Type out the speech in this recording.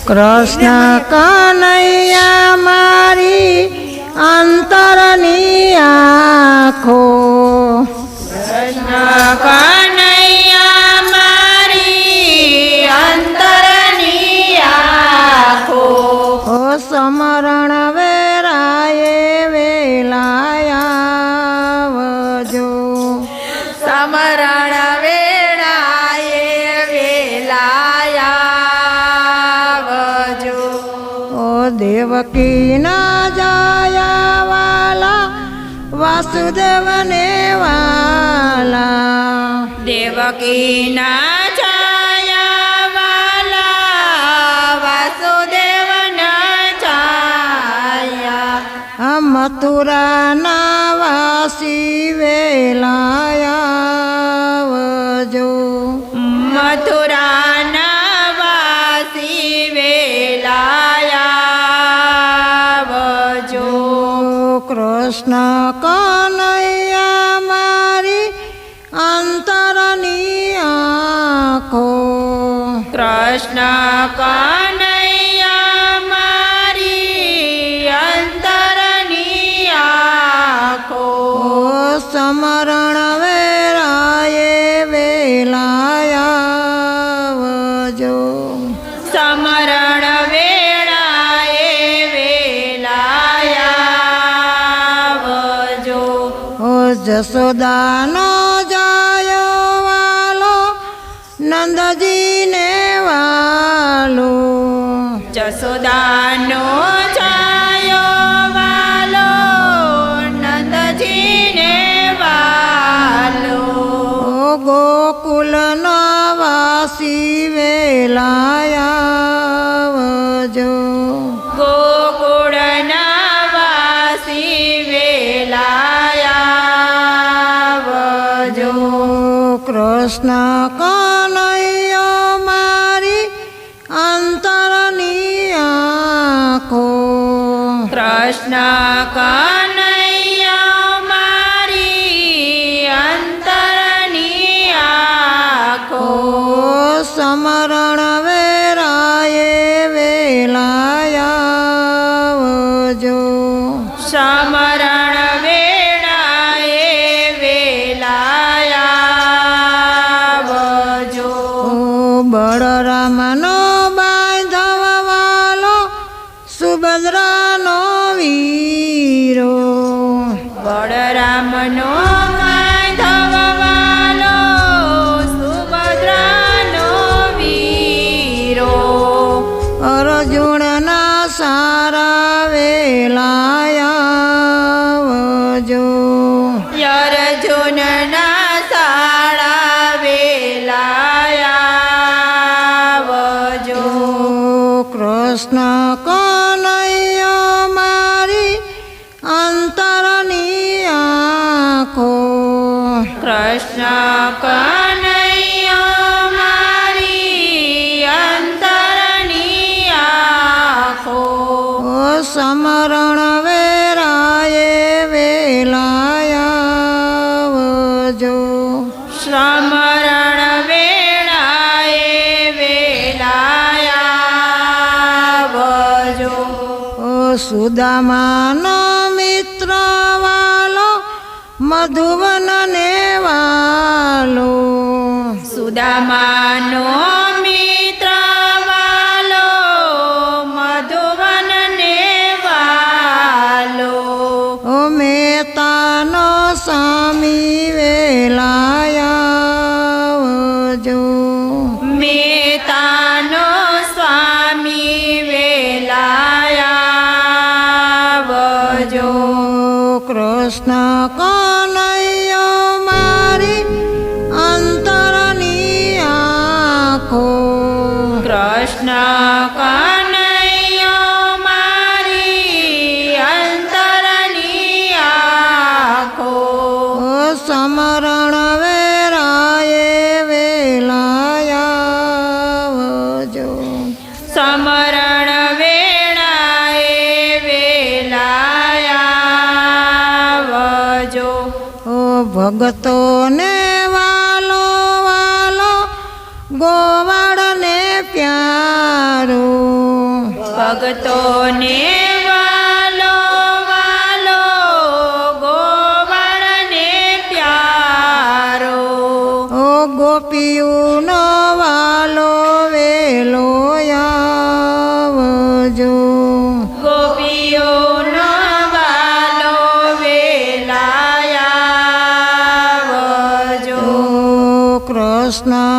કૃષ્ણ કનૈયા મારી અંતરની આંખો, કૃષ્ણ કનૈયા મારી અંતરની આંખો, ઓ સમરણ વેરાએ વેલાયાવજો, સમરણ વેળાએ વેલાયાવજો, ઓ દેવકી ના જાયા વાલા વાસુદેવને વાલા, દેવકીના છાયા વાલા વાસુદેવના છાયા, મથુરાના વાસી વેલાયાવજો, મથુરાના વાસી વેલાયાવજો, કૃષ્ણ કનૈયા મારી અંતરની આંખો, કૃષ્ણ કનૈયા મારી અંતરની આંખો, સમરણ વેરાએ વેલાયાવજો, સમરણ વેળાએ વેલાયાવજો, ઓ જશોદાનો જાયો વાલો નંદજીને વાલો, જસોદાનો છાયો વાલો નંદજીને વાલો, ઓ ગોકુલનો વાસી વેલાયાવજો, ગોકુળના વાસી વેલાયાવજો, કૃષ્ણ કનૈયો મારી અંતરની આંખો, કૃષ્ણ કનૈયા મારી અંતરની આંખો, સમરણ વેરાએ વેલાયાવજો, સમરણ વેળાએ વેલાયાવજો, ઓ બળરામનો બાંધવ વાલો સુભદ્રાનો વીરો, બળરામનો માધવ વાલો સુભદ્રાનો વીરો, અર્જુનના સારા વેલાયાવજો, અર્જુનના સાળા વેલાયાવજો, કૃષ્ણ કનૈયો મારી અંતરની આંખો, કૃષ્ણ કનૈયા મારી અંતરની આંખો, ઓ સમરણ વેરાએ વેલાયાવજો, સમરણ વેળાએ વેલાયાવજો, ઓ સુદામાનો મિત્ર વાલો મધુવનને વાલો, સુદામાનો મિત્ર વાલો મધુવનને વાલો, ઓ મેતાનો સ્વામી વેલાયાવજો, મેતાનો સ્વામી વેલાયાવજો, કૃષ્ણ કનૈયો મારી અંતરની આંખો, કૃષ્ણ કનૈયો મારી અંતરની આંખો, ઓ સમરણ વેરાએ વેલાયાવજો, સમરણ વેળાએ વેલાયાવજો, ઓ ભગતોને વાલો વાલો ગોવાળને પ્યારો, ભક્તોને વાલો વાલો ગોવાળને પ્યારો ઓ ગોપીઓનો વાલો વેલો આવજો ગોપીઓનો વાલો વેલાયા આવજો ઓ કૃષ્ણ